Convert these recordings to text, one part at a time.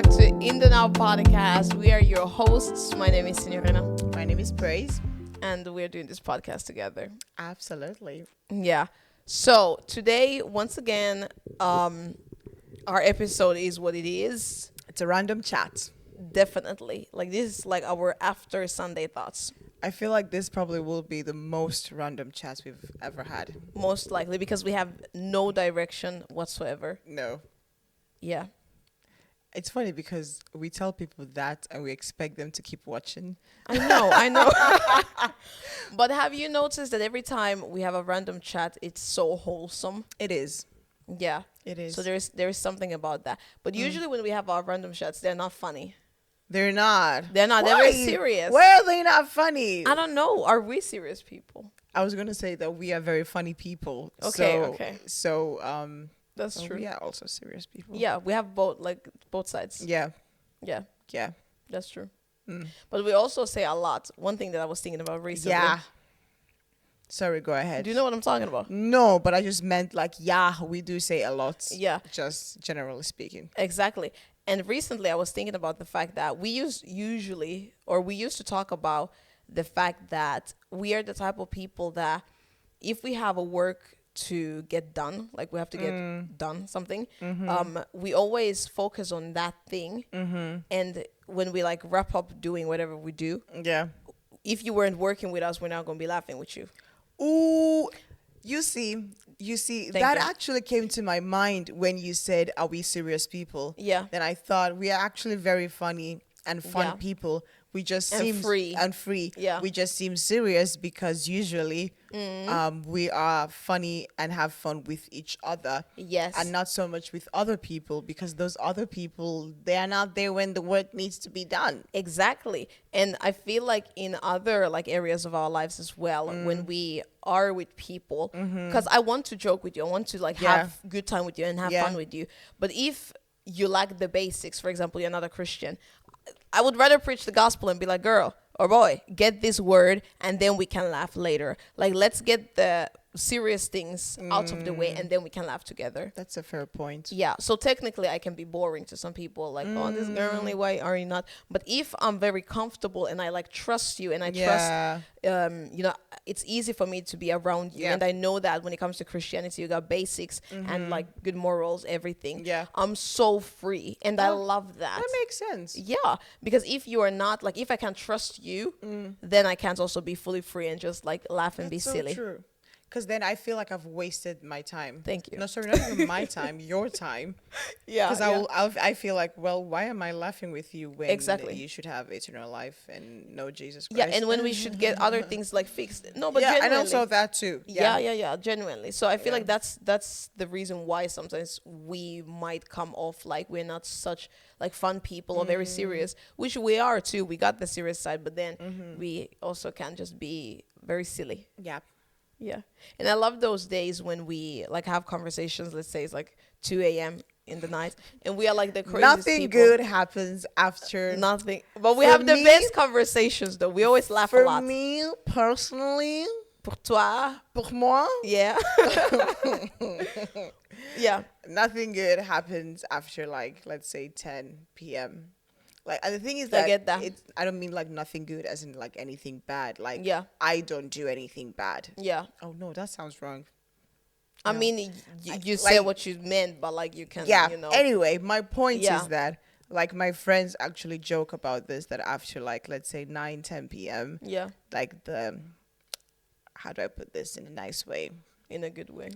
back to In the Now podcast. We are your hosts. My name is Signorina. My name is Praise. And we're doing this podcast together. Absolutely. Yeah. So today, once again, our episode is what it is. It's a random chat. Definitely. Like, this is like our after Sunday thoughts. I feel like this probably will be the most random chat we've ever had. Most likely because we have no direction whatsoever. No. Yeah. It's funny because we tell people that and we expect them to keep watching. I know. But have you noticed that every time we have a random chat, it's so wholesome? It is. Yeah. It is. So there is something about that. But usually when we have our random chats, they're not funny. They're not. They're not. They're very serious. Why are they not funny? I don't know. Are we serious people? I was going to say that we are very funny people. Okay. So, That's true. we are also serious people. Yeah, we have both sides. Yeah. Yeah, Yeah. that's true. Mm. But we also say a lot. One thing that I was thinking about recently. Yeah. Sorry, go ahead. Do you know what I'm talking about? No, but I just meant we do say a lot. Yeah. Just generally speaking. Exactly. And recently I was thinking about the fact that we used to talk about the fact that we are the type of people that if we have a work to get done, like we have to get done something, we always focus on that thing. And when we like wrap up doing whatever we do, if you weren't working with us, we're not going to be laughing with you. Ooh, you see, that you. actually came to my mind when you said, are we serious people? Yeah. Then I thought we are actually very funny and fun people. We just seem free. And free. Yeah. We just seem serious because usually we are funny and have fun with each other. Yes. And not so much with other people because those other people, they are not there when the work needs to be done. Exactly. And I feel like in other like areas of our lives as well, when we are with people, because I want to joke with you, I want to like have good time with you and have fun with you. But if you lack the basics, for example, you're not a Christian, I would rather preach the gospel and be like, girl or boy, get this word and then we can laugh later. Like, let's get the serious things out of the way and then we can laugh together. That's a fair point. Yeah. So technically I can be boring to some people, like, oh, this girl, why are you not? But if I'm very comfortable and I like trust you and I trust, it's easy for me to be around you. And I know that when it comes to Christianity, you got basics and like good morals, everything. Yeah. I'm so free and I love that. That makes sense. Yeah. Because if you are not, like, if I can't trust you, then I can't also be fully free and just like laugh and be silly. True. Because then I feel like I've wasted my time. Thank you. No, sorry, not even my time, your time. Yeah. Because I feel like, well, why am I laughing with you when you should have eternal life and know Jesus Christ? Yeah, and when we should get other things like fixed. No, but yeah, genuinely. and also that too. Yeah, genuinely. So I feel like that's the reason why sometimes we might come off like we're not such like fun people or very serious, which we are too. We got the serious side, but then we also can just be very silly. Yeah. Yeah. And I love those days when we like have conversations, let's say it's like 2 a.m. in the night and we are like the craziest Nothing people. good happens after. Nothing. But we have the best conversations though. We always laugh a lot. For me, personally. Pour toi. Pour moi. Yeah. Yeah. Nothing good happens after like, let's say 10 p.m. Like, and the thing is I get that. I don't mean like nothing good as in like anything bad. Like, I don't do anything bad. Yeah. Oh no, that sounds wrong. I mean, you say what you meant, but like you can, you know. Anyway, my point is that like my friends actually joke about this, that after like, let's say 9, 10 p.m. Yeah. Like how do I put this in a nice way? In a good way.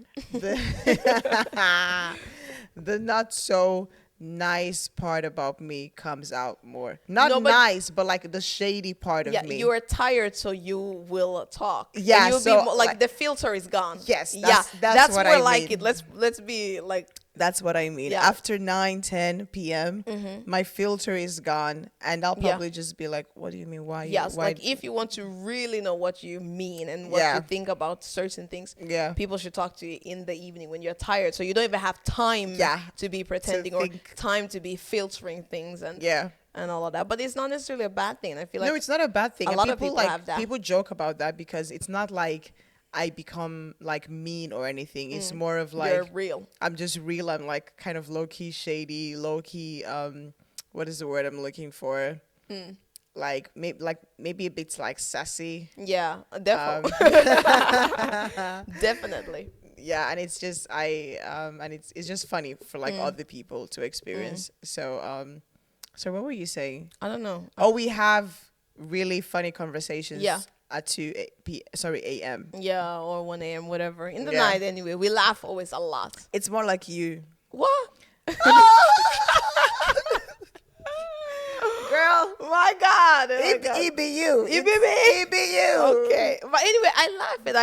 The not so nice part about me comes out more. Nice, but like the shady part of me. You are tired, so you will talk. Yeah, you'll so be like the filter is gone. Yes, that's what more I like mean. it. Let's be like. That's what I mean. Yeah. After 9, 10 p.m., my filter is gone, and I'll probably just be like, "What do you mean? Why?" Yes, why? like if you want to really know what you mean and what you think about certain things, people should talk to you in the evening when you're tired, so you don't even have time to be pretending or time to be filtering things and all of that. But it's not necessarily a bad thing. I feel like no, it's not a bad thing. A lot of people have that. People joke about that because it's not like I become like mean or anything. It's more of like you're real. I'm just real. I'm like kind of low key shady, low key what is the word I'm looking for? Like maybe a bit like sassy. Yeah, definitely. Definitely. Yeah, and it's just and it's just funny for like other people to experience. So what were you saying? I don't know. Oh, we have really funny conversations Yeah. at 2 a.m. Yeah, or 1 a.m., whatever. In the Yeah. night, anyway. We laugh always a lot. It's more like you. What? Girl, My God. it be you. It be me? It be you. Okay. But anyway, I laugh and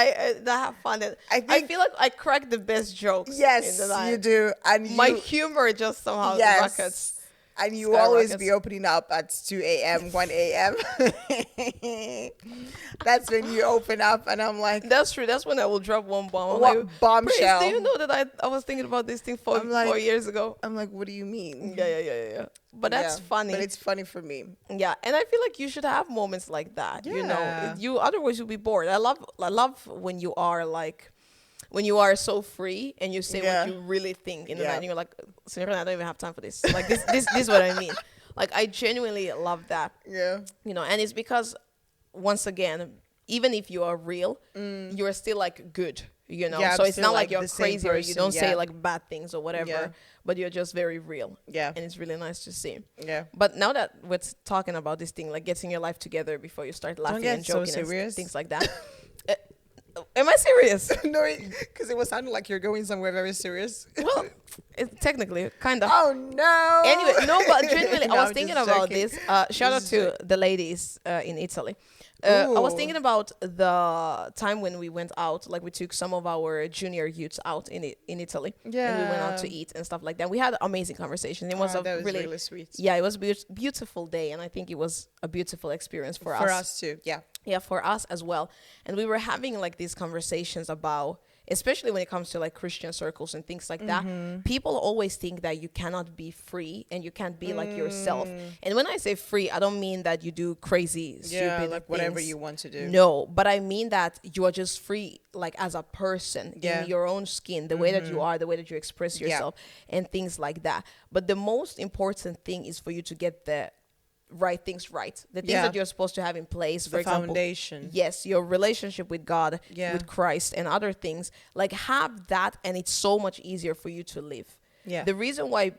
I have fun. And I feel like I crack the best jokes. Yes, in the night. you do. And My humor just somehow rockets. yes. And you always Skyrockets. be opening up at 2 a.m., 1 a.m. That's when you open up, and I'm like, That's true. That's when I will drop one bomb. I'm what like, bombshell? Praise, do you know that I was thinking about this thing I'm like- 4 years ago? I'm like, what do you mean? Yeah. But that's Yeah, funny. But it's funny for me. Yeah, and I feel like you should have moments like that. You know, Yeah. you otherwise you'll be bored. I love when you are like, when you are so free and you say Yeah. what you really think in the Yeah. night. And you're like, Signorina, I don't even have time for this. Like this is what I mean. Like I genuinely love that. Yeah. You know, and it's because once again, even if you are real, you're still like good. You know, Yeah, so I'm it's still, not like, like you're the same crazy or you don't person, say yeah. like bad things or whatever, Yeah. but you're just very real. Yeah. And it's really nice to see. Yeah. But now that we're talking about this thing, like getting your life together before you start laughing get and so joking and serious. things like that. Am I serious? No, because it was sounding like you're going somewhere very serious. Well, technically, kind of. Oh no. Anyway, no, but genuinely, No, I was I'm thinking just about joking. this. Shout out Just to the ladies in Italy. I was Ooh. thinking about the time when we went out, like we took some of our junior youths out in Italy, and we went out to Yeah. eat and stuff like that. We had amazing conversations. It was a That was really, really sweet. yeah, it was a beautiful day, and I think it was a beautiful experience for us. For us too. Yeah. Yeah, for us as well. And we were having like these conversations about, especially when it comes to like Christian circles and things like that, people always think that you cannot be free and you can't be like yourself. And when I say free, I don't mean that you do crazy, Yeah, stupid like whatever things. you want to do. No, but I mean that you are just free, like as a person Yeah. in your own skin, the way that you are, the way that you express Yeah. yourself, and things like that. But the most important thing is for you to get the right things right, the things Yeah. that you're supposed to have in place. For The example, foundation. yes, your relationship with God, Yeah. with Christ, and other things. Like have that, and it's so much easier for you to live. Yeah. The reason why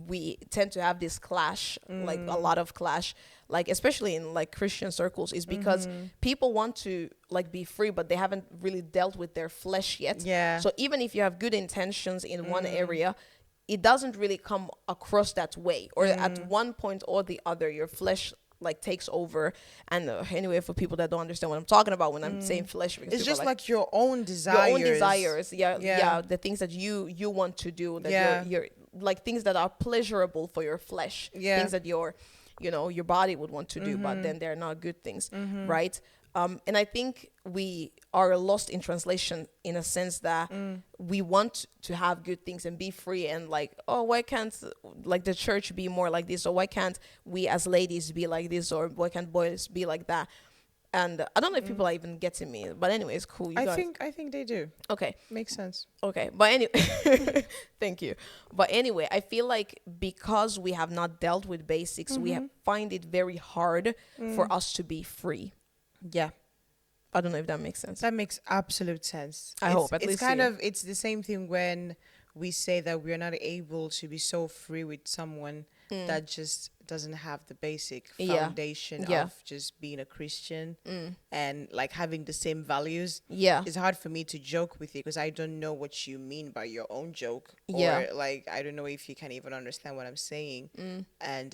we tend to have this clash, like a lot of clash, like especially in like Christian circles, is because people want to like be free, but they haven't really dealt with their flesh yet. Yeah. So even if you have good intentions in one area, it doesn't really come across that way, or at one point or the other, your flesh like takes over. And anyway, for people that don't understand what I'm talking about when I'm saying flesh, because It's people are just like your own desires. your own desires, yeah, Yeah. the things that you want to do, that Yeah. you're like things that are pleasurable for your flesh, Yeah. things that your body would want to do, but then they're not good things, right? And I think we are lost in translation in a sense that we want to have good things and be free, and like, oh, why can't like the church be more like this, or why can't we as ladies be like this, or why can't boys be like that? And I don't know if people are even getting me, but anyway, it's cool. You I guys. think they do. Okay. Makes sense. Okay, but anyway, thank you. But anyway, I feel like because we have not dealt with basics, we find it very hard for us to be free. Yeah. I don't know if that makes sense. That makes absolute sense. I hope, at it's least kind you. of it's the same thing when we say that we're not able to be so free with someone that just doesn't have the basic Yeah. foundation Yeah. of just being a Christian and like having the same values. Yeah. It's hard for me to joke with you because I don't know what you mean by your own joke. Yeah. Or like I don't know if you can even understand what I'm saying. And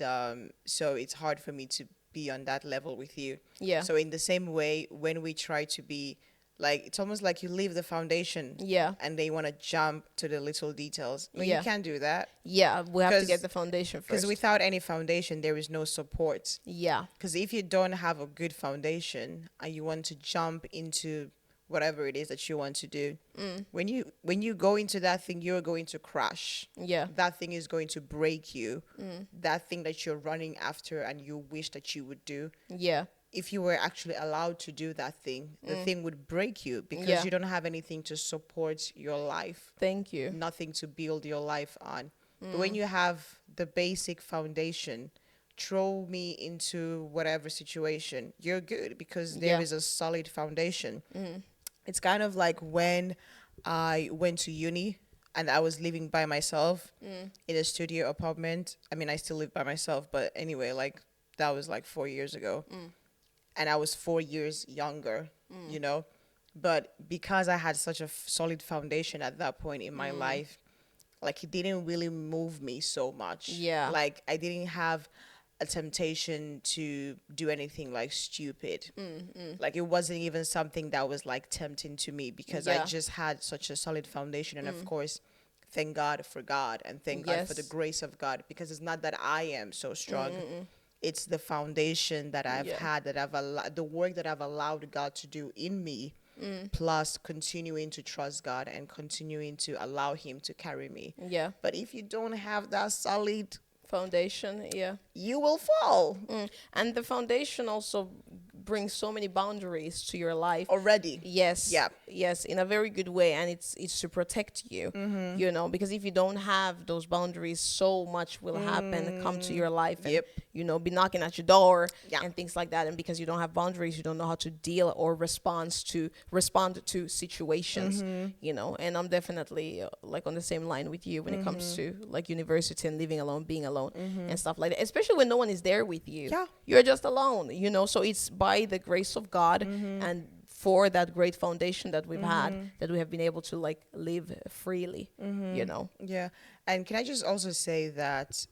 so it's hard for me to be on that level with you. Yeah. So in the same way, when we try to be like, it's almost like you leave the foundation. Yeah. And they want to jump to the little details. Well, Yeah. you can't do that Yeah, we have to 'Cause- get the foundation because first. without any foundation, there is no support. Yeah. Because if you don't have a good foundation and you want to jump into whatever it is that you want to do, when you go into that thing, you're going to crash. Yeah. That thing is going to break you. That thing that you're running after and you wish that you would do, Yeah. if you were actually allowed to do that thing, the thing would break you because Yeah. you don't have anything to support your life, Thank you. nothing to build your life on. But when you have the basic foundation, throw me into whatever situation, you're good because there is a solid foundation. It's kind of like when I went to uni and I was living by myself in a studio apartment. I mean, I still live by myself, but anyway, like that was like 4 years ago. And I was 4 years younger, you know? But because I had such a solid foundation at that point in my life, like it didn't really move me so much. Yeah. Like I didn't have a temptation to do anything like stupid. Like it wasn't even something that was like tempting to me because I just had such a solid foundation. And of course, thank God for God and thank God for the grace of God, because it's not that I am so strong. It's the foundation that I've had, that I've allowed, the work that I've allowed God to do in me, plus continuing to trust God and continuing to allow Him to carry me. Yeah. But if you don't have that solid Foundation, you will fall and the foundation also brings so many boundaries to your life already. Yes. Yeah. Yes, in a very good way, and it's to protect you. You know, because if you don't have those boundaries, so much will happen, come to your life, and you know, be knocking at your door and things like that. And because you don't have boundaries, you don't know how to deal or respond to situations. You know, and I'm definitely like on the same line with you when it comes to like university and living alone, being alone, and stuff like that. Especially when no one is there with you. Yeah. You're just alone. You know, so it's by the grace of God and for that great foundation that we've had, that we have been able to like live freely, you know. Yeah. And can I just also say that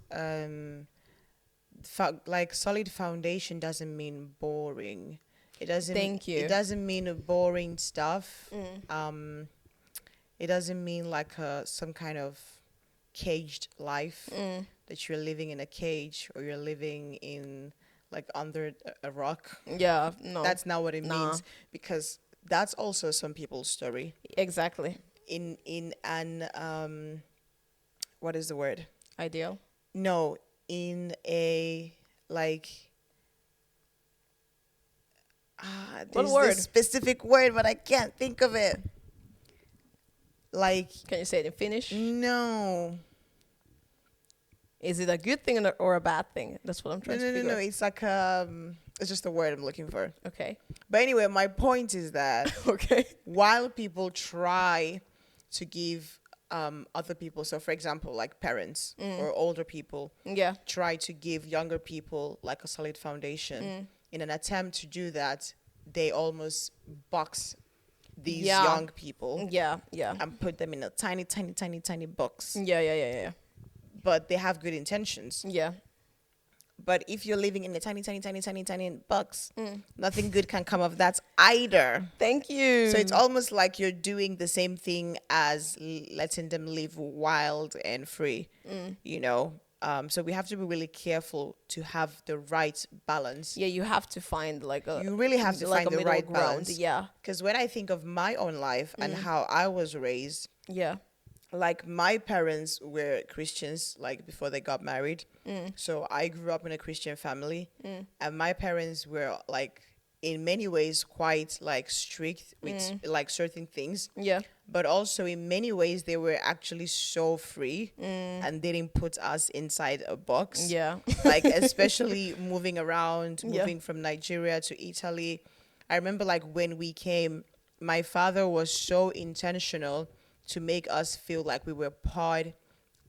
like solid foundation doesn't mean boring. It doesn't Thank you. It doesn't mean boring stuff. It doesn't mean like some kind of caged life, that you're living in a cage or you're living in like under a rock. Yeah, no. That's not what it means, because that's also some people's story. Exactly. In an what is the word? Ideal. No, in a like there's word? this specific word, but I can't think of it. Like, Can you say it in Finnish? no. Is it a good thing or a bad thing? That's what I'm trying to figure out. It's like it's just the word I'm looking for. Okay. But anyway, my point is that Okay. while people try to give other people, so for example, like parents or older people, try to give younger people like a solid foundation, in an attempt to do that, they almost box these young people and put them in a tiny box. Yeah. But they have good intentions. Yeah. But if you're living in a tiny box, nothing good can come of that either. Thank you. So it's almost like you're doing the same thing as letting them live wild and free, you know. So we have to be really careful to have the right balance. Yeah, you have to find like a. You really have to like find the right balance. Yeah. Because when I think of my own life and how I was raised, like my parents were Christians, like before they got married. So I grew up in a Christian family, and my parents were like in many ways quite like strict with like certain things. Yeah. But also in many ways they were actually so free and didn't put us inside a box. Yeah. Like especially moving around, moving from Nigeria to Italy. I remember like when we came, my father was so intentional to make us feel like we were part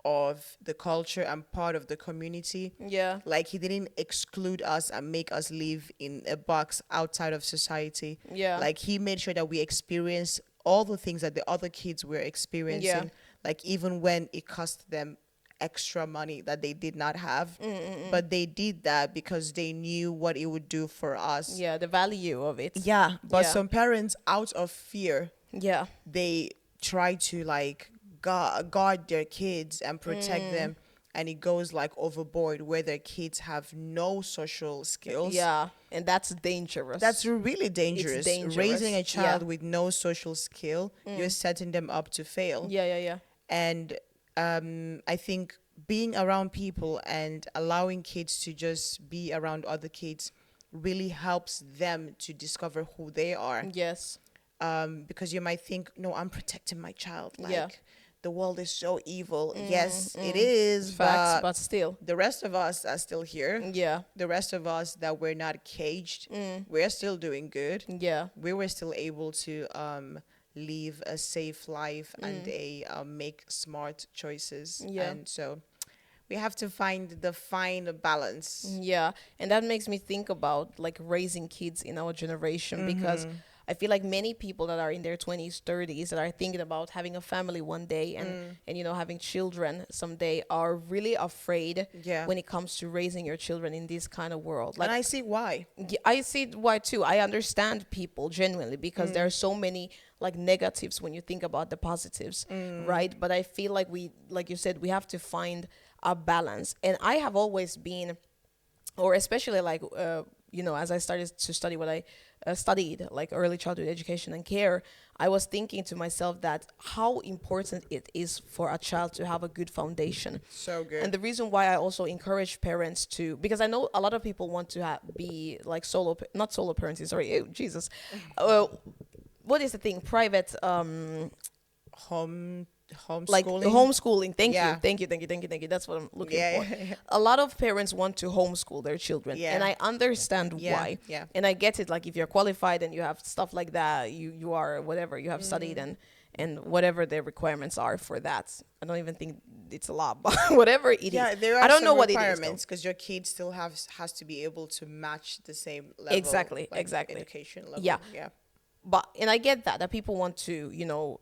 of the culture and part of the community. Yeah. Like he didn't exclude us and make us live in a box outside of society. Yeah. Like he made sure that we experienced all the things that the other kids were experiencing. Yeah. Like even when it cost them extra money that they did not have. But they did that because they knew what it would do for us. Yeah, the value of it. Yeah. But some parents, out of fear, they try to like guard their kids and protect them, and it goes like overboard where their kids have no social skills. Yeah, and that's dangerous. That's really dangerous. It's dangerous. Raising a child with no social skill, you're setting them up to fail. Yeah. And I think being around people and allowing kids to just be around other kids really helps them to discover who they are. Yes. Because you might think, no, I'm protecting my child. Like, the world is so evil. Yes, it is, Facts, but still. the rest of us are still here. Yeah. The rest of us that we're not caged, we're still doing good. Yeah. We were still able to live a safe life and make smart choices. Yeah. And so we have to find the fine balance. Yeah, and that makes me think about like raising kids in our generation, because I feel like many people that are in their 20s, 30s that are thinking about having a family one day and you know, having children someday are really afraid when it comes to raising your children in this kind of world. Like, And I see why. I see why too. I understand people genuinely, because there are so many like negatives when you think about the positives, right? But I feel like we, like you said, we have to find a balance. And I have always been, or especially like you know, as I started to study what I studied, like early childhood education and care, I was thinking to myself that how important it is for a child to have a good foundation. So good. And the reason why I also encourage parents to, because I know a lot of people want to be like not solo parenting, sorry, ew, Jesus. What is the thing? Private, Homeschooling. like homeschooling. Thank Yeah. you. That's what I'm looking for. Yeah. A lot of parents want to homeschool their children, Yeah. and I understand why. Yeah. And I get it. Like if you're qualified and you have stuff like that, you are whatever you have studied and whatever the requirements are for that. I don't even think it's a lot, but whatever it is. Yeah, there are I don't some know what requirements because your kid still has to be able to match the same level. Exactly. Education level. Yeah. Yeah. But and I get that people want to, you know,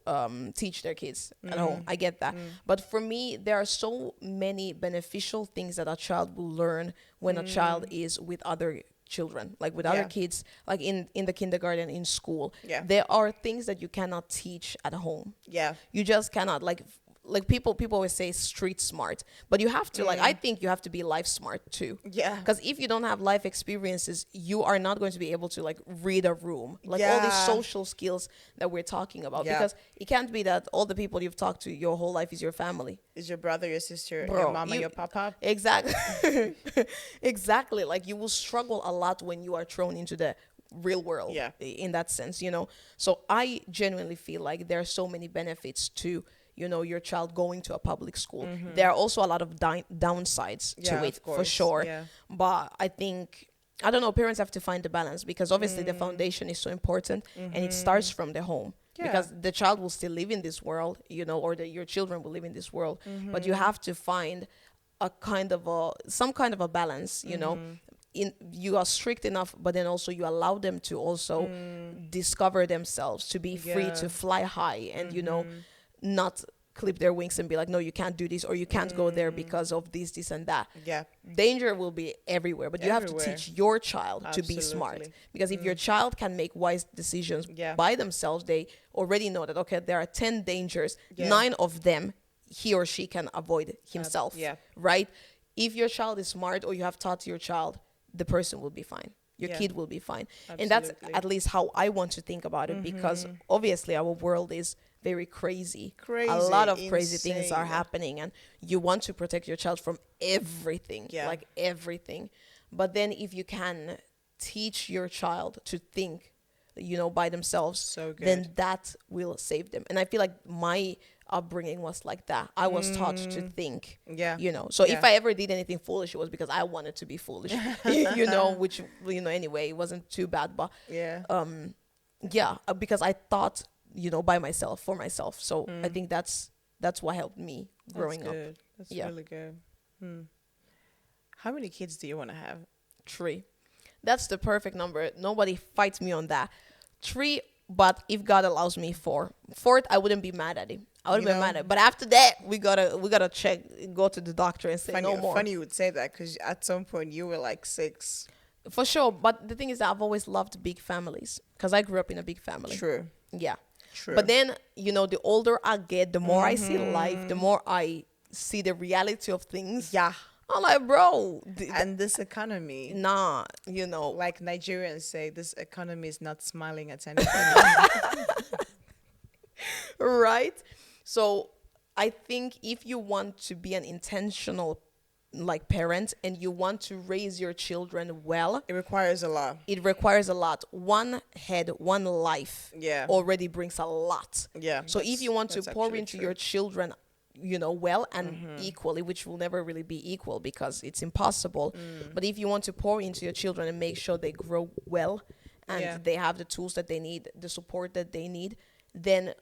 teach their kids at home. I get that. But for me, there are so many beneficial things that a child will learn when a child is with other children, like with other kids, like in the kindergarten, in school. Yeah. There are things that you cannot teach at home. Yeah. You just cannot. Like people always say street smart, but you have to like, I think you have to be life smart too. Yeah. Because if you don't have life experiences, you are not going to be able to like read a room, like all these social skills that we're talking about. Because it can't be that all the people you've talked to your whole life is your family. Is your brother, your sister, Bro, your mama, your papa? Exactly. Exactly. Like you will struggle a lot when you are thrown into the real world. Yeah. In that sense, you know. So I genuinely feel like there are so many benefits to, you know, your child going to a public school. There are also a lot of downsides to it, for sure. Yeah. But I think, I don't know, parents have to find the balance, because obviously the foundation is so important and it starts from the home. Yeah. Because the child will still live in this world, you know, or your children will live in this world. But you have to find some kind of a balance, you know. You are strict enough, but then also you allow them to also discover themselves, to be free to fly high and, you know, not clip their wings and be like, no, you can't do this, or you can't go there because of this and that. Yeah. Danger will be everywhere, but you have to teach your child to be smart, because if your child can make wise decisions by themselves, they already know that, okay, there are 10 dangers, 9 of them he or she can avoid himself, right? If your child is smart, or you have taught your child, the person will be fine. Your kid will be fine. Absolutely. And that's at least how I want to think about it, because obviously our world is very crazy. A lot of crazy things are happening, and you want to protect your child from everything, like everything. But then if you can teach your child to think, you know, by themselves, then that will save them. And I feel like my upbringing was like that. I was taught to think, you know. So if I ever did anything foolish, it was because I wanted to be foolish, you know, which, you know, anyway, it wasn't too bad. But because I thought, you know, by myself, for myself. So I think that's what helped me growing up. That's really good. How many kids do you want to have? 3. That's the perfect number. Nobody fights me on that. 3, but if God allows me 4. 4th, I wouldn't be mad at him. I wouldn't be mad at him. But after that, we gotta check, go to the doctor and say no more. Funny you would say that, because at some point you were like 6. For sure. But the thing is that I've always loved big families, because I grew up in a big family. True. Yeah. True. But then, you know, the older I get, the more I see life, the more I see the reality of things. Yeah. I'm like, bro. And this economy. Nah, you know. Like Nigerians say, this economy is not smiling at anything. Right? So I think if you want to be an intentional like parent and you want to raise your children well, it requires a lot. It requires a lot. One head, one life already already brings a lot. Yeah. So if you want to pour into your children well and equally, which will never really be equal because it's impossible. But if you want to pour into your children and make sure they grow well and they have the tools that they need, the support that they need, then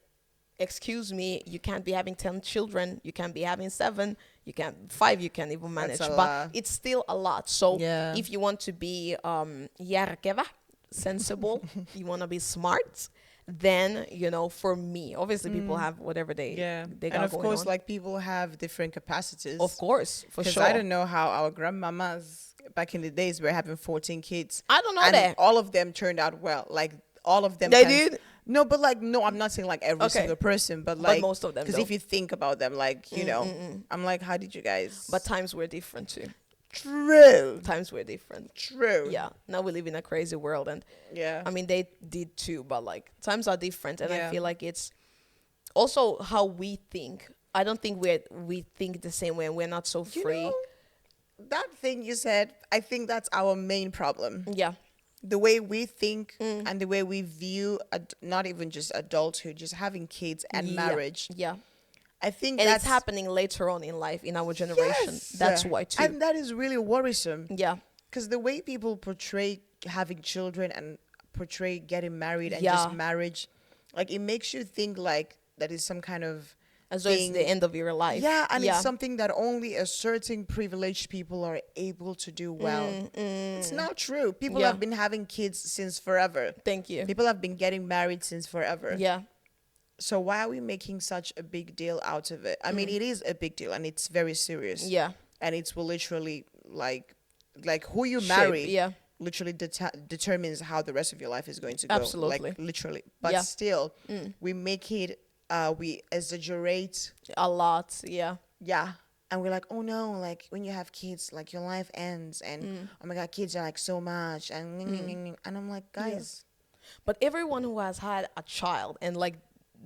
excuse me, you can't be having 10 children, you can't be having 7, you can't 5, you can't even manage, but it's still a lot. So if you want to be järkevä, sensible, you want to be smart, then for me, obviously people have whatever they got, and of going course on. like people have different capacities, Of course, for sure. I don't know how our grandmamas back in the days were having 14 kids. I don't know and that all of them turned out well, like all of them they did. No, but like, no, I'm not saying like every single person, but like most of them, because if you think about them, like I'm like, how did you guys? But times were different too. True. Times were different. True. Yeah. Now we live in a crazy world, and I mean they did too, but like times are different, and I feel like it's also how we think. I don't think we think the same way, and we're not so free. That thing you said, I think that's our main problem. Yeah. The way we think and the way we view not even just adulthood, just having kids and marriage. Yeah. I think and that's it's happening later on in life in our generation. Yes. That's why too. And that is really worrisome. Yeah. Because the way people portray having children and portray getting married and just marriage, like it makes you think like that is some kind of as though it's the end of your life. Yeah, and it's something that only a certain privileged people are able to do well. It's not true. People have been having kids since forever. Thank you. People have been getting married since forever. Yeah. So why are we making such a big deal out of it? I mean, it is a big deal and it's very serious. Yeah. And it will literally like who you marry literally determines how the rest of your life is going to go. Absolutely. Like literally. But still, we make it, we exaggerate. A lot. Yeah. Yeah. And we're like, oh no, like when you have kids, like your life ends and oh my God, kids are like so much. And I'm like, guys. But everyone who has had a child and like,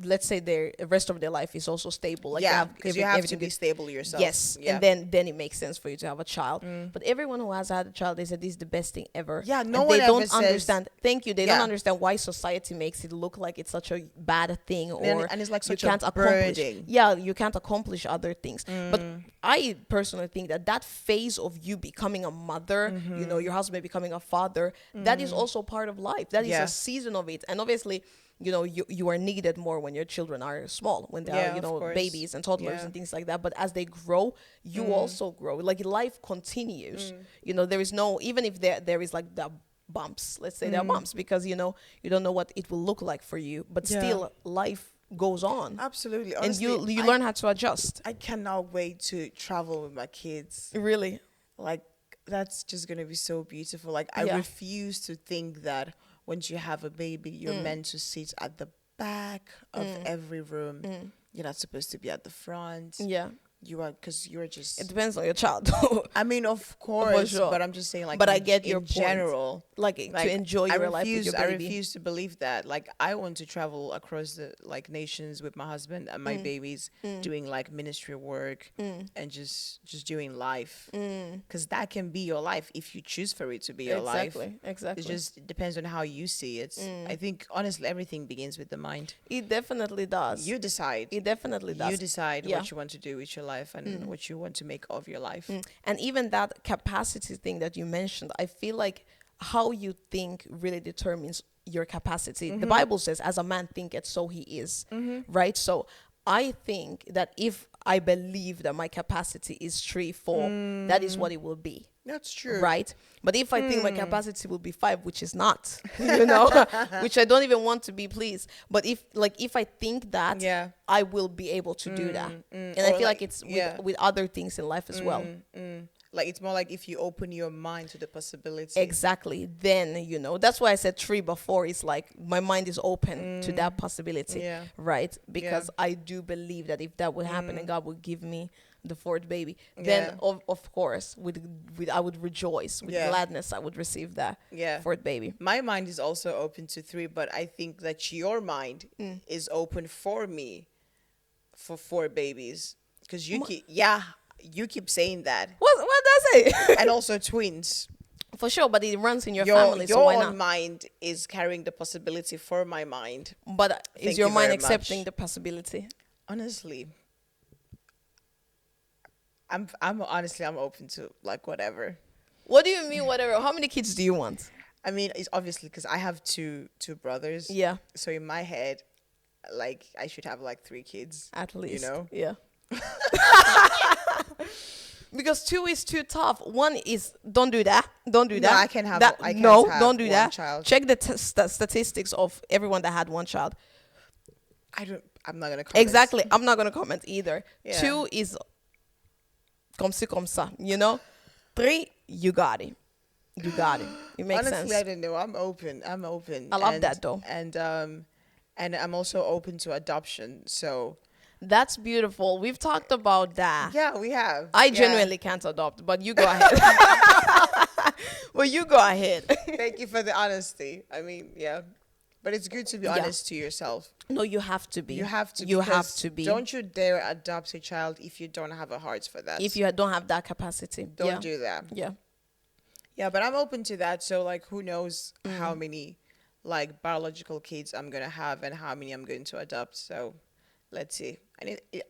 let's say the rest of their life is also stable. Like because you have to be stable yourself. Yes, and then it makes sense for you to have a child. But everyone who has had a child, they said this is the best thing ever. Yeah, no and one they ever don't says, understand. Thank you. They don't understand why society makes it look like it's such a bad thing, or and it's like such you can't a accomplish. burden. Yeah, you can't accomplish other things. But I personally think that phase of you becoming a mother, your husband becoming a father, that is also part of life. That is a season of it, and obviously. You are needed more when your children are small, when they are, babies and toddlers and things like that. But as they grow, you also grow. Like life continues. There is no, even if there is like the bumps, let's say there are bumps because, you don't know what it will look like for you. But still, life goes on. Absolutely. Honestly, and you learn how to adjust. I cannot wait to travel with my kids. Really? Like, that's just going to be so beautiful. Like, I refuse to think that once you have a baby, you're meant to sit at the back of every room. You're not supposed to be at the front. Yeah. You are, because you're just... It depends on your child. I mean, of course, sure. but I'm just saying, like, but I get your in point. general. Like to enjoy your life with your baby. I refuse to believe that. Like, I want to travel across the, like, nations with my husband and my babies doing, like, ministry work and just doing life. Because that can be your life if you choose for it to be your life. Exactly. It just depends on how you see it. I think, honestly, everything begins with the mind. It definitely does. You decide. It definitely does. You decide what you want to do with your life and what you want to make of your life. And even that capacity thing that you mentioned, I feel like how you think really determines your capacity. The Bible says, as a man thinketh, so he is, right? So I think that if I believe that my capacity is 3, 4, that is what it will be. That's true. Right? But if I think my capacity will be 5, which is not, which I don't even want to be, please. But if I think that, I will be able to do that. And I feel like it's with other things in life as well. Like, it's more like if you open your mind to the possibility. Exactly. Then, that's why I said 3 before. It's like my mind is open to that possibility. Right? Because I do believe that if that would happen and God would give me the 4th baby, then of course I would rejoice with gladness. I would receive that 4th baby. My mind is also open to 3, but I think that your mind is open for me for 4 babies, because you keep saying that. What does it? And also twins. For sure, but it runs in your family, so why not? Your mind is carrying the possibility for my mind. But is your mind accepting the possibility? Honestly, I'm honestly, I'm open to like whatever. What do you mean, whatever? How many kids do you want? I mean, it's obviously because I have two brothers. Yeah, So in my head, like I should have like 3 kids. at You least. know? Yeah. Because 2 is too tough. 1 is don't do that. Don't do No, that. I can have. That, I can't no, have don't do one that. child. Check the statistics of everyone that had one child. I'm not gonna comment. Exactly. I'm not gonna comment either. Yeah. 2 is comme ci comme ça. You know. 3, you got it. You got it. It makes Honestly, sense. I don't know. I'm open. I love that though. And I'm also open to adoption. So That's beautiful. We've talked about that. yeah, we have. I Yeah. genuinely can't adopt, but you go ahead. Well, you go ahead. Thank you for the honesty. I mean, yeah. But it's good to be Yeah. honest to yourself. No, you have to be. You have to. You have because to be. Don't you dare adopt a child if you don't have a heart for that. If you don't have that capacity. don't Yeah. do that. Yeah. Yeah, but I'm open to that. So like, who knows Mm. how many like biological kids I'm gonna have and how many I'm going to adopt. So let's see.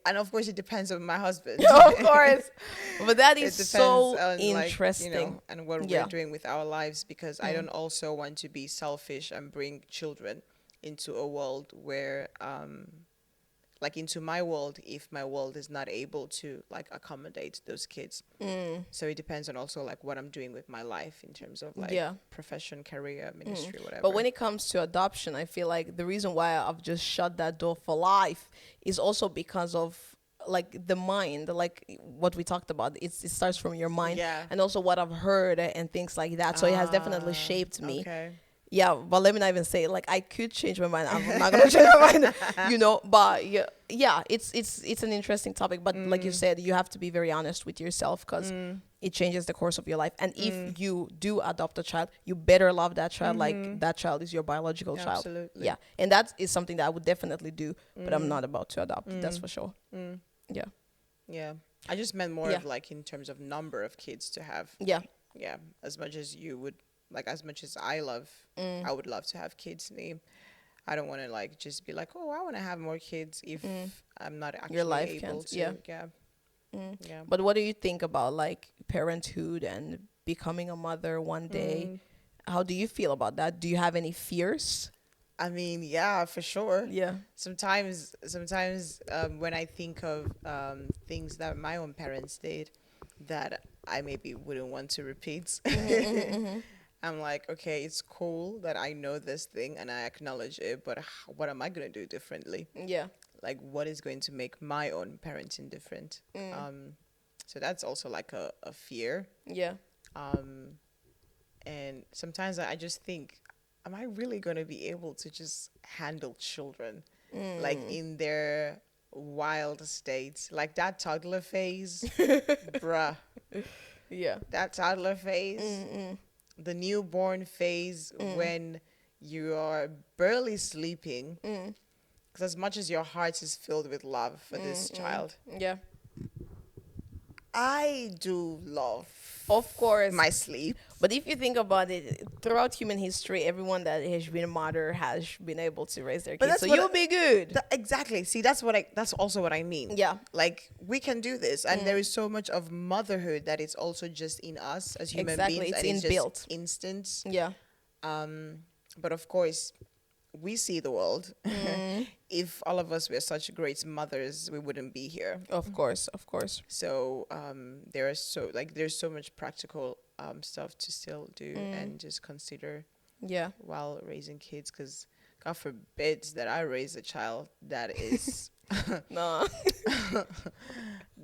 And of course, it depends on my husband. Of course. But that It is depends so on, interesting. like, and what Yeah. we're doing with our lives, because I don't also want to be selfish and bring children into a world where like into my world if my world is not able to like accommodate those kids. So it depends on also like what I'm doing with my life in terms of like Yeah. profession, career, ministry, whatever. But when it comes to adoption, I feel like the reason why I've just shut that door for life is also because of like the mind, like what we talked about. It starts from your mind, Yeah. and also what I've heard and things like that. So it has definitely shaped me. Okay. Yeah, but let me not even say it. Like I could change my mind. I'm not gonna change my mind, you know. But yeah, it's an interesting topic. But like you said, you have to be very honest with yourself because it changes the course of your life. And if you do adopt a child, you better love that child like that child is your biological child. Absolutely. Yeah, and that is something that I would definitely do. But I'm not about to adopt. That's for sure. Yeah, Yeah. I just meant more Yeah. of like in terms of number of kids to have. yeah, Yeah, as much as you would like, as much as I would love to have kids. I don't want to like just be like, oh, I want to have more kids if I'm not actually life able can't, to. yeah. Yeah. But what do you think about like parenthood and becoming a mother one day? How do you feel about that? Do you have any fears? I mean, yeah, for sure. Yeah. Sometimes, when I think of things that my own parents did that I maybe wouldn't want to repeat, I'm like, okay, it's cool that I know this thing and I acknowledge it, but what am I going to do differently? Yeah. Like, what is going to make my own parenting different? So that's also like a fear. Yeah. And sometimes I just think, am I really going to be able to just handle children like in their wild states? Like that toddler phase, bruh. Yeah. That toddler phase, the newborn phase when you are barely sleeping. Because as much as your heart is filled with love for this child, Yeah. I do love Of course. my sleep. But if you think about it, throughout human history, everyone that has been a mother has been able to raise their But kids. that's So what you'll be good. Exactly. See, that's also what I mean. Yeah. Like we can do this, and there is so much of motherhood that it's also just in us as human Exactly, beings, it's and inbuilt. just instant. Yeah. But of course, we see the world. If all of us were such great mothers, we wouldn't be here. Of course. Of course. So there's so much practical stuff to still do and just consider Yeah. while raising kids, because God forbid that I raise a child that is No.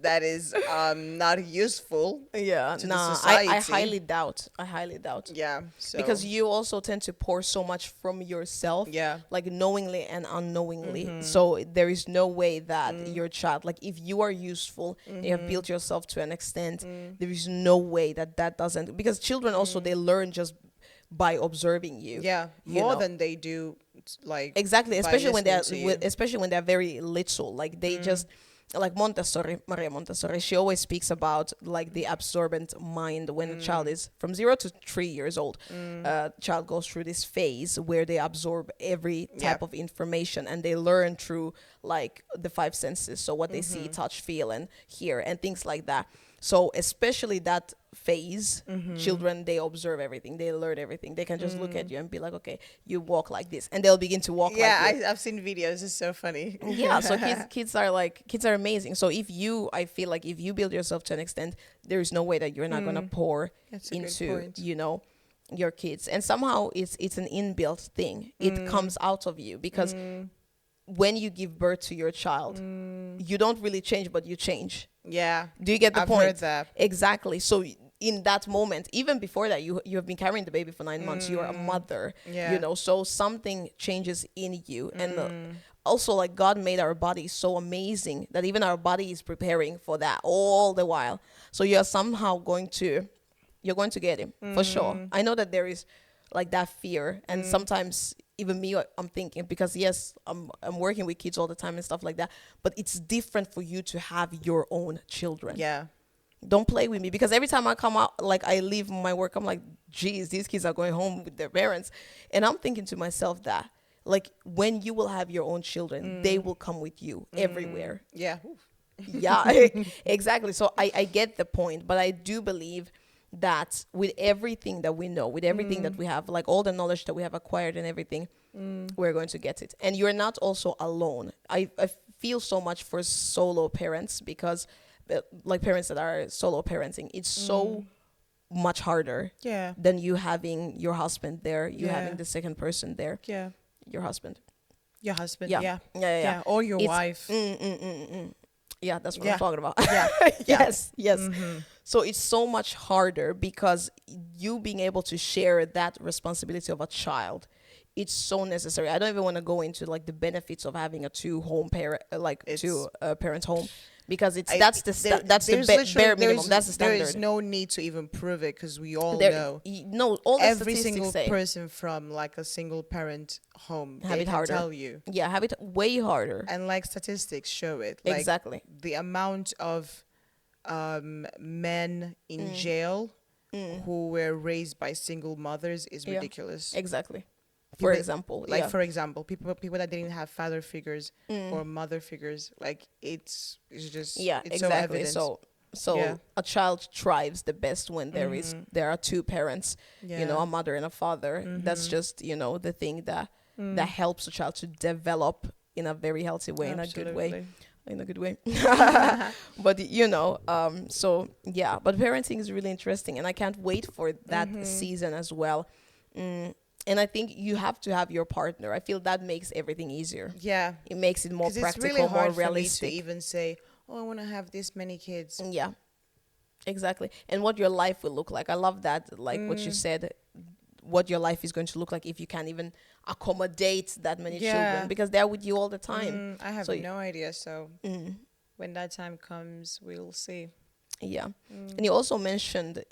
that is not useful. Yeah. To the Nah. I society. highly doubt. I highly doubt. Yeah. So Because you also tend to pour so much from yourself. yeah. Like knowingly and unknowingly. So there is no way that your child, like if you are useful, you have built yourself to an extent, there is no way that doesn't, because children also, they learn just by observing you. Yeah. you More know. than they do like Exactly, by especially when they're listening to you. especially when they're very little. Like they just like Maria Montessori, she always speaks about like the absorbent mind when a child is from 0 to 3 years old. Child goes through this phase where they absorb every type of information, and they learn through like the five senses. So what they see, touch, feel, and hear, and things like that. So especially that phase, children, they observe everything, they learn everything. They can just look at you and be like, okay, you walk like this, and they'll begin to walk like this. I've seen videos. It's so funny. Yeah, so kids are amazing. So I feel like if you build yourself to an extent, there is no way that you're not gonna pour into your kids. And somehow it's an inbuilt thing. It comes out of you, because when you give birth to your child, you don't really change, but you change. Yeah. Do you get the I've point? heard that. Exactly. So in that moment, even before that, you have been carrying the baby for 9 months. You are a mother. Yeah. So something changes in you. And also, like, God made our body so amazing that even our body is preparing for that all the while. So you're somehow going to get him for sure. I know that there is like that fear, and sometimes even me, I'm thinking, because yes, I'm working with kids all the time and stuff like that, but it's different for you to have your own children. Yeah. Don't play with me, because every time I come out, like I leave my work, I'm like, geez, these kids are going home with their parents. And I'm thinking to myself that, like, when you will have your own children, they will come with you everywhere. Yeah. Yeah, exactly. So I get the point, but I do believe that with everything that we know, with everything that we have, like all the knowledge that we have acquired and everything, we're going to get it. And you're not also alone. I feel so much for solo parents, because like parents that are solo parenting, it's so much harder than you having your husband there, having the second person there. Yeah. Your husband. Yeah. Or your wife. Yeah, that's what I'm talking about. Yeah. Yes. So it's so much harder, because you being able to share that responsibility of a child, it's so necessary. I don't even want to go into like the benefits of having a parent home, because that's the bare minimum. That's the standard. There is no need to even prove it, because we all know. No, all the every statistics single person from like a single parent home, have it harder. Tell you. Yeah, have it way harder. And like statistics show it. Like, exactly. The amount of men in jail who were raised by single mothers is ridiculous. Exactly. For example, people that didn't have father figures or mother figures, like it's just it's exactly. So So a child thrives the best when there are two parents, a mother and a father. That's just the thing that helps a child to develop in a very healthy way, in a good way. But but parenting is really interesting, and I can't wait for that season as well. And I think you have to have your partner. I feel that makes everything easier. Yeah. It makes it more practical, it's really hard more realistic. For me to even say, I want to have this many kids. Yeah, exactly. And what your life will look like. I love that, like what you said, what your life is going to look like if you can't even accommodate that many children, because they're with you all the time. I have no idea. So when that time comes, we'll see. Yeah. And you also mentioned,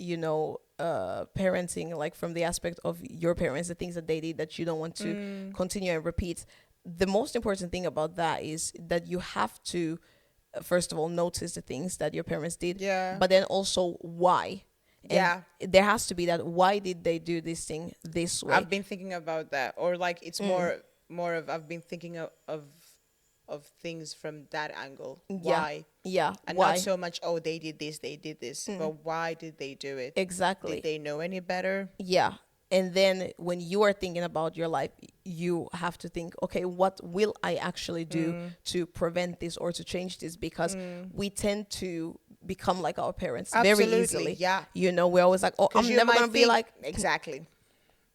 parenting, like from the aspect of your parents, the things that they did that you don't want to continue and repeat. The most important thing about that is that you have to, first of all, notice the things that your parents did, but then also why. And there has to be that, why did they do this thing this way? I've been thinking about that, or like it's more of I've been thinking of things from that angle. Why? Yeah. And why? not so much, they did this, but why did they do it? Exactly. Did they know any better? Yeah. And then when you are thinking about your life, you have to think, okay, what will I actually do to prevent this or to change this? Because we tend to become like our parents very easily. Yeah. We're always like, I'm never going to be like. Exactly.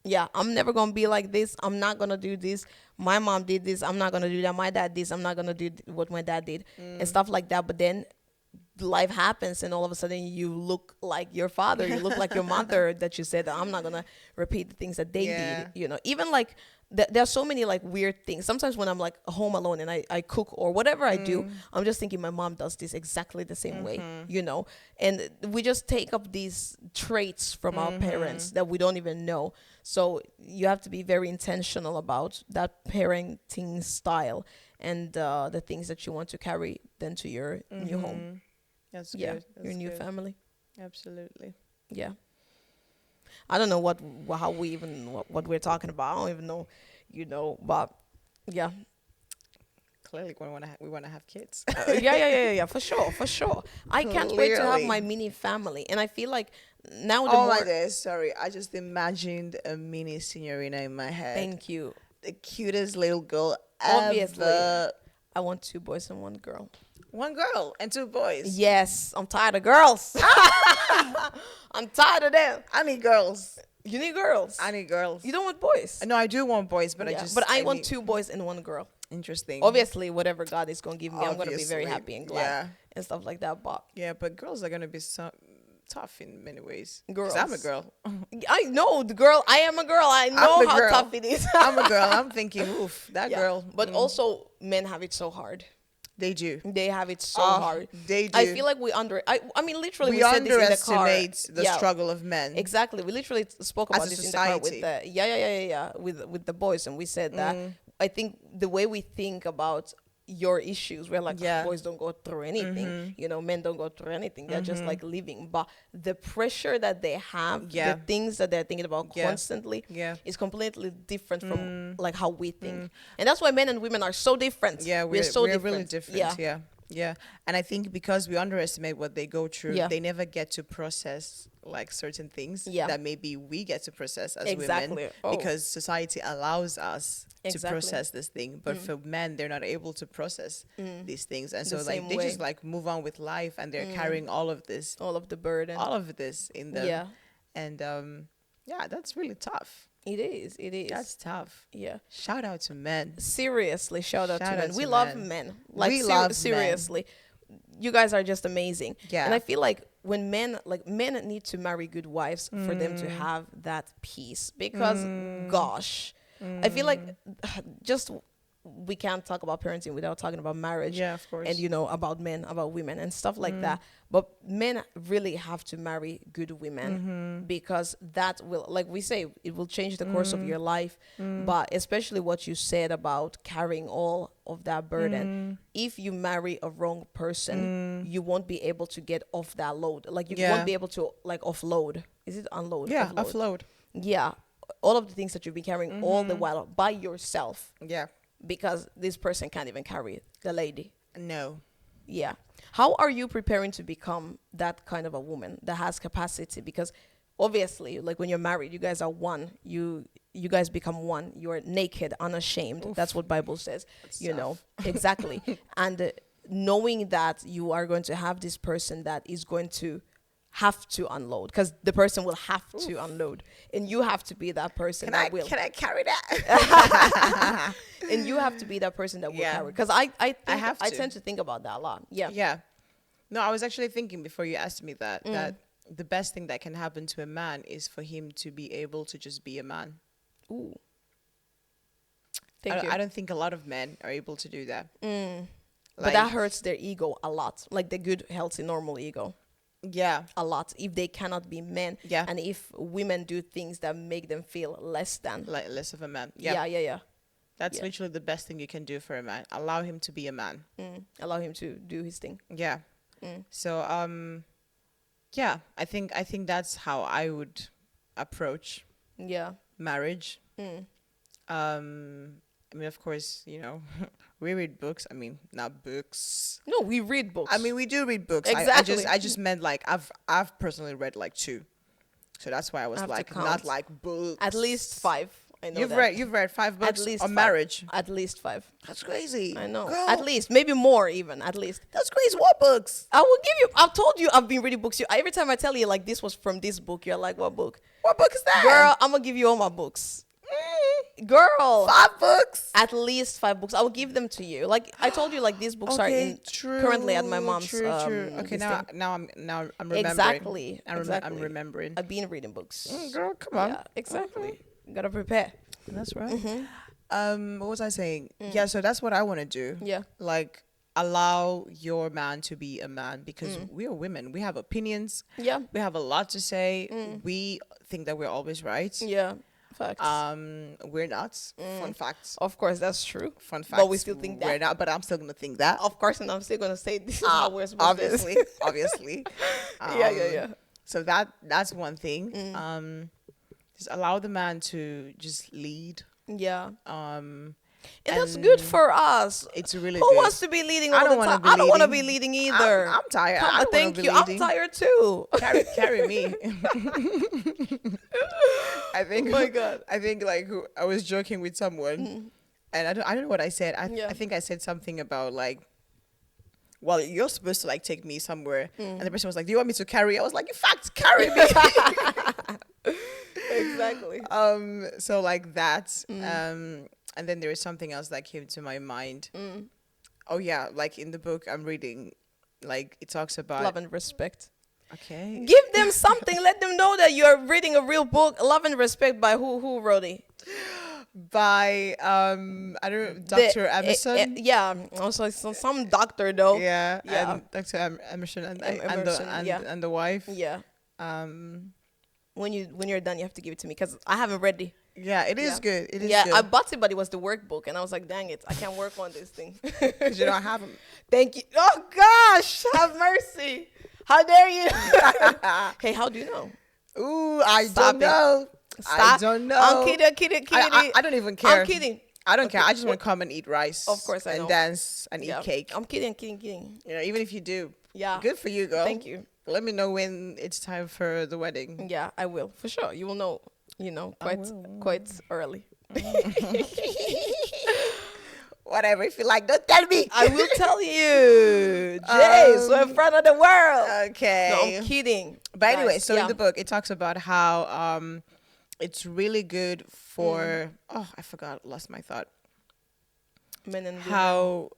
Yeah, I'm never going to be like this. I'm not going to do this. My mom did this. I'm not going to do that. My dad did this. I'm not going to do what my dad did and stuff like that. But then life happens, and all of a sudden you look like your father. You look like your mother, that you said, I'm not going to repeat the things that they did. Even like there are so many like weird things. Sometimes when I'm like home alone and I cook or whatever I do, I'm just thinking my mom does this exactly the same way, and we just take up these traits from our parents that we don't even know. So you have to be very intentional about that parenting style and the things that you want to carry then to your new home. That's Yeah, good. That's your new good. family. Absolutely. Yeah. I don't know how we even what we're talking about. I don't even know, but yeah. Clearly, we want to have kids. Yeah, for sure, for sure. I can't wait to have Clearly. my mini family, and I feel like now the Oh my more. days, sorry. I just imagined a mini Signorina in my head. Thank you. The cutest little girl Obviously, ever. I want 2 boys and 1 girl. One girl and 2 boys. Yes, I'm tired of girls. I'm tired of them. I need girls. You need girls. I need girls. You don't want boys. No, I do want boys, but Yeah, I just. but I want need, 2 boys and 1 girl. Interesting. Obviously, whatever God is gonna give me, I'm gonna be very Obviously, happy and glad yeah. and stuff like that. But Yeah, but girls are gonna be so tough in many ways. 'Cause girls, I'm a girl. I know the girl. I am a girl. I know the how girl. tough it is. I'm a girl. I'm thinking, oof, that Yeah. girl. But also, men have it so hard. They do. They have it so hard. They do. I feel like I mean, literally, we we said this in the car. underestimate the struggle of men. Exactly. We literally spoke As about a this in the car with society. with the boys, and we said that I think the way we think about your issues, we're like, Yeah. boys don't go through anything, men don't go through anything, they're just like living, but the pressure that they have, Yeah. the things that they're thinking about Yeah. constantly Yeah. is completely different from like how we think, and that's why men and women are so different. Yeah, we're so we're different. really different. Yeah. And I think because we underestimate what they go through, Yeah. they never get to process like certain things Yeah. that maybe we get to process as Exactly. women Oh. because society allows us to Exactly. process this thing. But for men, they're not able to process these things. And so The like same they way. just like move on with life and they're carrying all of this all of the burden. in them. Yeah, And yeah, that's really tough. it is. That's tough. Yeah. Shout out to men. Seriously, shout out to Shout men. out We to love men. men. Like We love men. seriously. You guys are just amazing. Yeah. And I feel like when men need to marry good wives for them to have that peace. Because gosh, I feel like just we can't talk about parenting without talking about marriage. Yeah, of course. And about men, about women and stuff like that. But men really have to marry good women because that will, like we say, it will change the course of your life. But especially what you said about carrying all of that burden. If you marry a wrong person, you won't be able to get off that load. Like you won't be able to like offload. Is it unload? Yeah, offload. Yeah. All of the things that you've been carrying all the while by yourself. Yeah. Because this person can't even carry the lady. No. Yeah. How are you preparing to become that kind of a woman that has capacity? Because obviously, like when you're married, you guys are one. You guys become one. You're naked, unashamed. Oof. That's what Bible says. That's exactly. And knowing that you are going to have this person that is going to have to unload, because the person will have to unload, and you have to be that person that will. Can I carry that? And you have to be that person that will carry. Because I tend to think about that a lot. Yeah. Yeah. No, I was actually thinking before you asked me that the best thing that can happen to a man is for him to be able to just be a man. Ooh. I don't think a lot of men are able to do that. But that hurts their ego a lot, like the good, healthy, normal ego. Yeah. A lot. If they cannot be men. Yeah. And if women do things that make them feel less than. Like less of a man. Yeah. Yeah. That's literally the best thing you can do for a man. Allow him to be a man. Allow him to do his thing. Yeah. So yeah, I think that's how I would approach marriage. I mean, of course, we read books. I mean, not books. No, we read books. I mean, we do read books. Exactly. I just meant like I've personally read like 2, so that's why I was like not like books. At least 5. I know You've read 5 books at least on 5. Marriage. At least 5. That's crazy. I know. Girl. At least, maybe more even. At least. That's crazy. What books? I will give you. I've told you I've been reading books. Every time I tell you like this was from this book, you're like, what book? What book is that? Girl, I'm gonna give you all my books. Girl, 5 books. At least 5 books. I will give them to you. Like I told you, like these books are currently at my mom's. True. Okay, now I'm remembering. Exactly. I'm remembering. I've been reading books. Girl, come on. Yeah, exactly. Gotta prepare. That's right. What was I saying? Yeah, so that's what I want to do. Yeah. Like allow your man to be a man because we are women. We have opinions. Yeah. We have a lot to say. We think that we're always right. Yeah. Facts. We're not. Fun facts. Of course, that's true. Fun facts. But we still think we're that. not. But I'm still gonna think that. Of course, and I'm still gonna say this is how we're supposed Obviously, to. obviously. Yeah. So that's one thing. Just allow the man to just lead. Yeah. And that's and good for us. It's really Who good. wants to be leading all I don't the wanna time? be I don't want to leading. be leading either. I'm tired. Come I on, don't wanna thank be you. I'm leading. tired too. Carry me. I think. Oh my God. I think like I was joking with someone, and I don't know what I said. I think I said something about like, well, you're supposed to like take me somewhere, and the person was like, "Do you want me to carry?" I was like, "In fact, carry me." Exactly. So like that. And then there is something else that came to my mind. Oh yeah, like in the book I'm reading, like it talks about Love and respect. Okay. Give them something. Let them know that you're reading a real book. Love and Respect by who wrote it? By I don't know, Dr. Emerson. Yeah. Also some doctor though. Yeah. Yeah. And Dr. Emerson and Emerson, and the wife. Yeah. When you're done, you have to give it to me because I haven't read it. Yeah, it is good. It is good. I I bought it, but it was the workbook, and I was like, dang it, I can't work on this thing. because you don't have them. Thank you. Oh gosh, have mercy. How dare you? Hey, how do you know? Ooh, I Stop don't know. Stop. I don't know. I'm kidding. I don't even care. I'm kidding. I don't care. I just want to come and eat rice. Of course, I know. And dance and eat cake. I'm kidding. You know, even if you do. Yeah. Good for you, girl. Thank you. Let me know when it's time for the wedding. Yeah, I will for sure. You will know. Quite early. Whatever. If you like, don't tell me. I will tell you. Jay, so in front of the world. Okay. No, I'm kidding. But anyway, so in the book, it talks about how it's really good for... Oh, I forgot. Lost my thought. Men and women. How...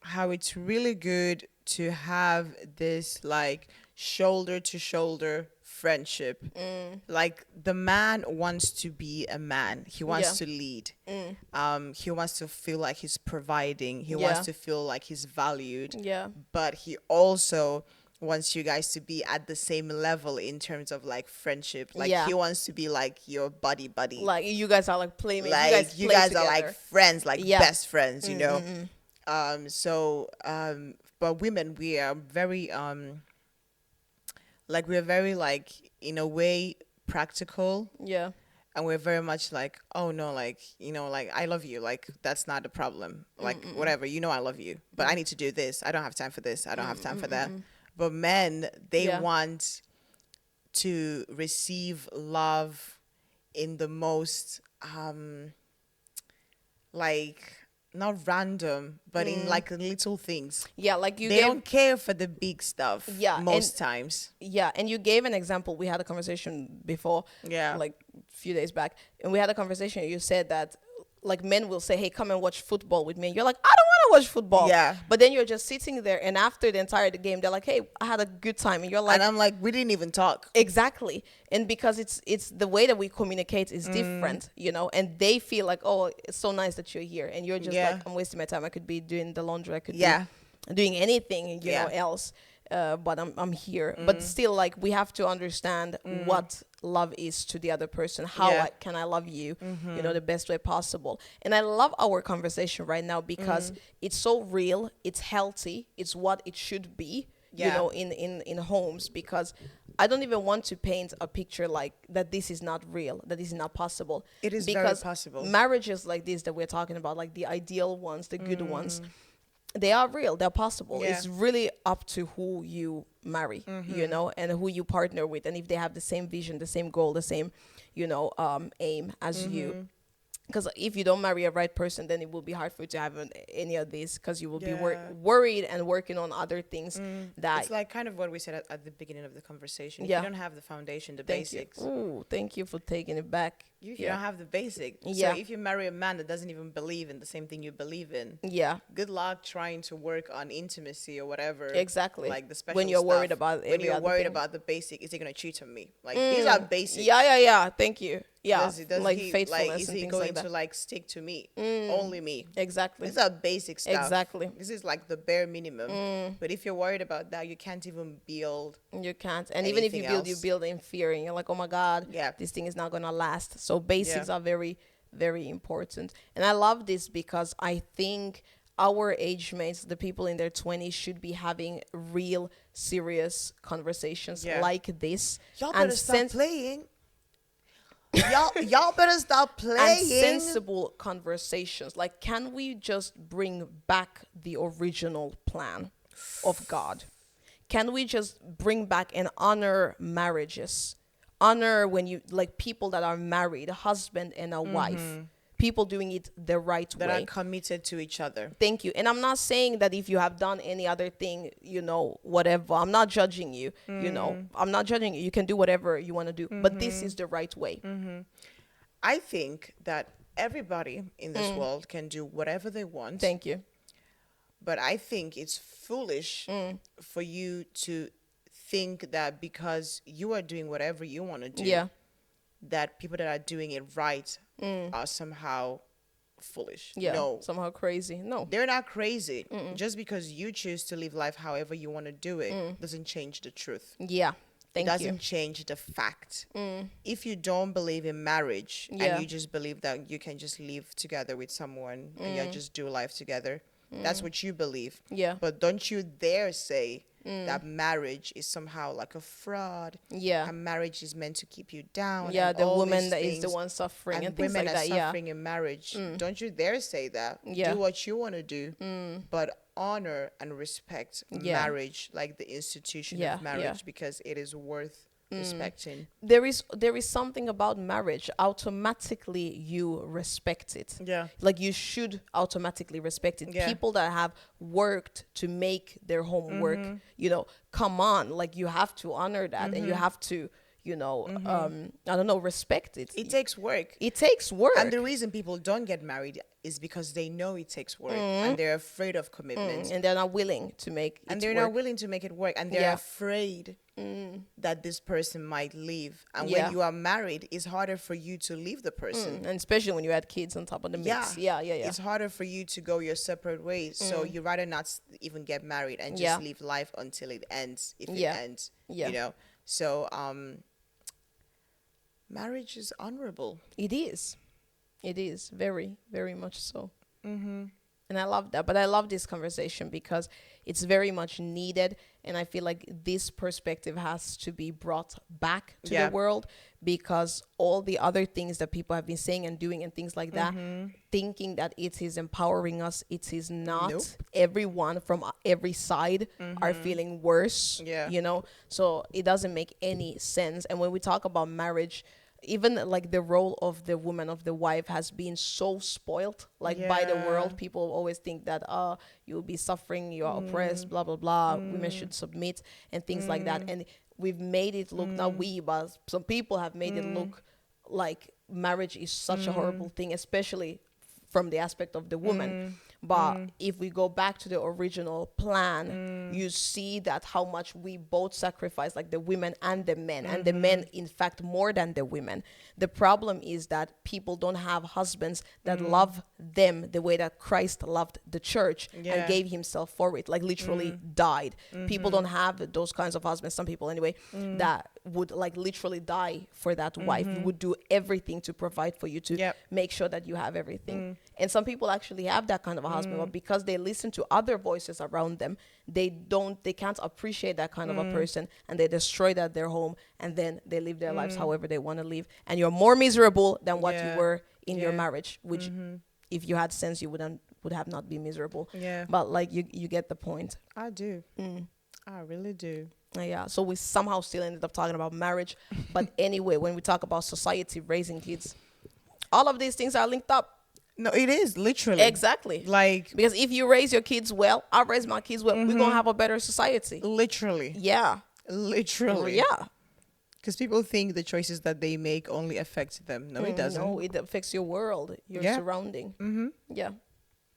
how it's really good to have this like shoulder to shoulder friendship. Like the man wants to be a man. He wants to lead. He wants to feel like he's providing. He wants to feel like he's valued. Yeah. But he also wants you guys to be at the same level in terms of like friendship. Like he wants to be like your buddy. Like you guys are like playmates. Like you guys are like friends, like best friends, you know. But women, we are very like we're very like in a way practical. Yeah. And we're very much like, oh no, like, you know, like I love you, like that's not a problem. Like whatever, you know I love you. But I need to do this. I don't have time for this. I don't have time for that. But men, they want to receive love in the most like not random, but in like little things. Yeah, like they don't care for the big stuff. Yeah, most times. Yeah, and you gave an example. We had a conversation before. Yeah, like a few days back, and we had a conversation. You said that like men will say, "Hey, come and watch football with me." And you're like, "I don't want to watch football." Yeah, but then you're just sitting there, and after the entire game, they're like, "Hey, I had a good time," and you're like, and I'm like, "We didn't even talk." Exactly, and because it's the way that we communicate is different, you know, and they feel like, "Oh, it's so nice that you're here," and you're just like, "I'm wasting my time. I could be doing the laundry. I could be doing anything, you know, else." But I'm here. But still, like we have to understand what love is to the other person. How can I love you, you know, the best way possible. And I love our conversation right now because it's so real. It's healthy. It's what it should be, you know, in homes. Because I don't even want to paint a picture like that. This is not real. That this is not possible. It is because very possible. Marriages like this that we're talking about, like the ideal ones, the good ones. They are real. They're possible. Yeah. It's really up to who you marry, you know, and who you partner with, and if they have the same vision, the same goal, the same, you know, aim as you. Because if you don't marry a right person, then it will be hard for you to have any of this, because you will be worried and working on other things. That it's like kind of what we said at the beginning of the conversation. If you don't have the foundation, the basics. Thank you for taking it back. If you don't have the basic. So if you marry a man that doesn't even believe in the same thing you believe in, good luck trying to work on intimacy or whatever. Exactly. Like the special when you're stuff. Worried about when you're worried about the basic, is he gonna cheat on me? Like these are basics. Yeah. Thank you. Yeah, Does like he faithfulness is and he things going like that. to like stick to me, only me? Exactly. These are basic stuff. Exactly. This is like the bare minimum. But if you're worried about that, you can't even build You can't. And even if anything you else. build in fear, and you're like, oh my God, Yeah. this thing is not going to last. So basics Yeah. are very, very important. And I love this because I think our age mates, the people in their 20s, should be having real, serious conversations Yeah. like this. Y'all And better stop playing. Y'all better stop and playing. sensible conversations. Like, can we just bring back the original plan of God? Can we just bring back and honor marriages? Honor when you, like, people that are married, a husband and a wife, people doing it the right That way. are committed to each other. Thank you. And I'm not saying that if you have done any other thing, whatever, I'm not judging you, I'm not judging you. You can do whatever you want to do, but this is the right way. I think that everybody in this world can do whatever they want. Thank you. But I think it's foolish for you to think that because you are doing whatever you want to do, Yeah. that people that are doing it right are somehow foolish. Yeah. No, Somehow crazy. No. they're not crazy. Just because you choose to live life however you want to do it doesn't change the truth. Yeah. It Thank you. doesn't change the fact. If you don't believe in marriage Yeah. and you just believe that you can just live together with someone and you just do life together, that's what you believe. Yeah. But don't you dare say that marriage is somehow like a fraud. Yeah. And marriage is meant to keep you down. Yeah, and the all woman these that is the things. one suffering and And things women like are that. Yeah. suffering in marriage. Don't you dare say that. Yeah. Do what you want to do, but honor and respect Yeah. marriage, like the institution Yeah, of marriage, yeah. because it is worth respecting. There is something about marriage. Automatically you respect it. Yeah. Like, you should automatically respect it. Yeah. People that have worked to make their home work, come on, like, you have to honor that, and you have to, I don't know, respect it. It takes work. It takes work. And the reason people don't get married is because they know it takes work and they're afraid of commitment. And they're not willing to make it And they're work. not willing to make it work. And they're Yeah. afraid that this person might leave. And Yeah. when you are married, it's harder for you to leave the person. And especially when you had kids on top of the mix. Yeah. It's harder for you to go your separate ways. So you rather not even get married and just Yeah. live life until it ends, if Yeah. it ends. Yeah. So marriage is honorable. It is. It is very, very much so. And I love that. But I love this conversation because it's very much needed. And I feel like this perspective has to be brought back to Yeah. the world, because all the other things that people have been saying and doing and things like that, thinking that it is empowering us, it is not. Nope. Everyone from every side are feeling worse. Yeah. So it doesn't make any sense. And when we talk about marriage, even like the role of the woman, of the wife, has been so spoiled by the Yeah. world. People always think that you'll be suffering, you're oppressed, blah blah blah, women should submit and things like that. And we've made it look, not we, but some people have made it look like marriage is such a horrible thing, especially from the aspect of the woman. But if we go back to the original plan, you see that how much we both sacrifice, like the women and the men, and the men, in fact, more than the women. The problem is that people don't have husbands that love them the way that Christ loved the church and Yeah. gave himself for it, like literally died. People don't have those kinds of husbands, some people anyway, that would like literally die for that wife, would do everything to provide for you, to Yep. make sure that you have everything. And some people actually have that kind of a husband, but because they listen to other voices around them, they can't appreciate that kind of a person, and they destroy that their home, and then they live their lives however they want to live, and you're more miserable than what you Yeah. were in your Yeah. marriage, which if you had sense, you would have not been miserable. Yeah. But like you get the point. I do. I really do. Yeah, so we somehow still ended up talking about marriage. But anyway, when we talk about society, raising kids, all of these things are linked up. No, it is literally. Exactly. Like, Because if you raise your kids well, I raise my kids well, we're going to have a better society. literally. Yeah. Literally. Yeah. Because people think the choices that they make only affect them. No, it doesn't. No, it affects your world, your Yeah. surrounding. Yeah.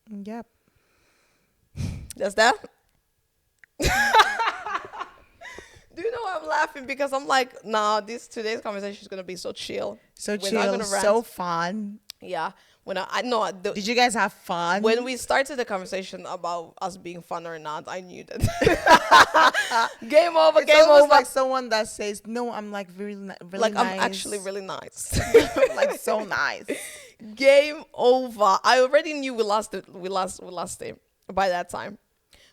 Yep. That's that. Do you know why I'm laughing, because I'm like, nah, today's conversation is gonna be so chill. So We're not chill, gonna rant. so fun. Yeah. When I know. Did you guys have fun? When we started the conversation about us being fun or not, I knew that. Game over. It's Game almost over. like someone that says, "No, I'm like really nice." I'm actually really nice. Like so nice. Game over. I already knew we lost it. We lost it by that time.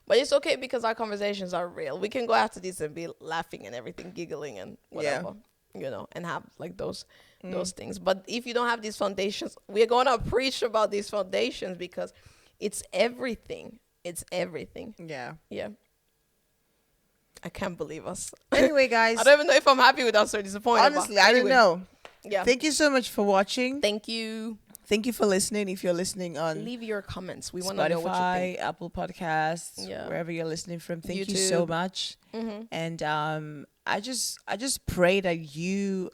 But it's okay, because our conversations are real. We can go after this and be laughing and everything, giggling and whatever, and have like those things. But if you don't have these foundations, we're going to preach about these foundations, because it's everything. It's everything. Yeah. Yeah. I can't believe us. Anyway, guys. I don't even know if I'm happy with us or disappointed. Honestly, I don't know. Yeah. Thank you so much for watching. Thank you. Thank you for listening. If you're listening on Leave your comments. We want to know what you think. Spotify, Apple Podcasts, wherever you're listening from. Thank you so much. Mm-hmm. And I just pray that you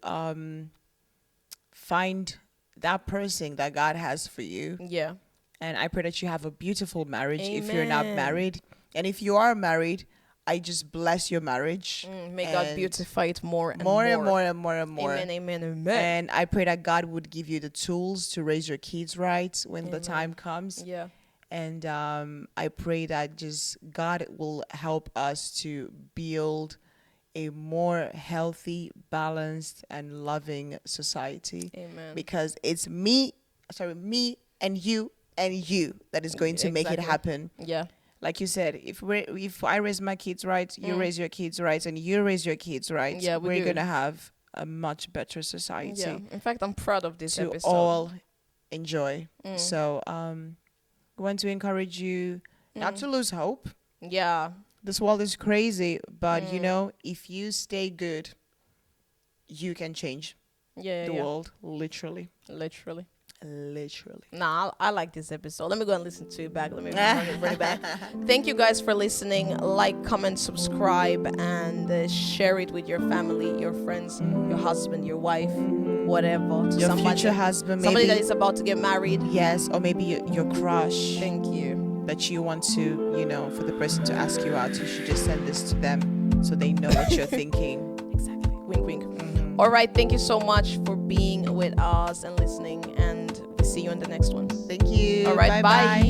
find that person that God has for you. Yeah. And I pray that you have a beautiful marriage. Amen. If you're not married, and if you are married, I just bless your marriage. May God beautify it more and more. Amen, amen, amen. And I pray that God would give you the tools to raise your kids right when the time comes. Yeah. And I pray that just God will help us to build a more healthy, balanced, and loving society. Amen. Because it's me and you that is going to make it happen. Yeah. Like you said, if I raise my kids right, you raise your kids right, and you raise your kids right, we're going to have a much better society. Yeah. In fact, I'm proud of this episode. all enjoy. So I want to encourage you not to lose hope. Yeah. This world is crazy, but if you stay good, you can change the world, literally. Nah, I like this episode. Let me go and listen to it back. Let me bring it back. Thank you guys for listening. Like, comment, subscribe, and share it with your family, your friends, your husband, your wife, whatever. To your future husband, somebody that is about to get married. Yes, or maybe your crush. Thank you. That you want to, for the person to ask you out. You should just send this to them so they know what you're thinking. Exactly. Wink, wink. All right. Thank you so much for being with us and listening. And we'll see you in the next one. Thank you. All right. Bye.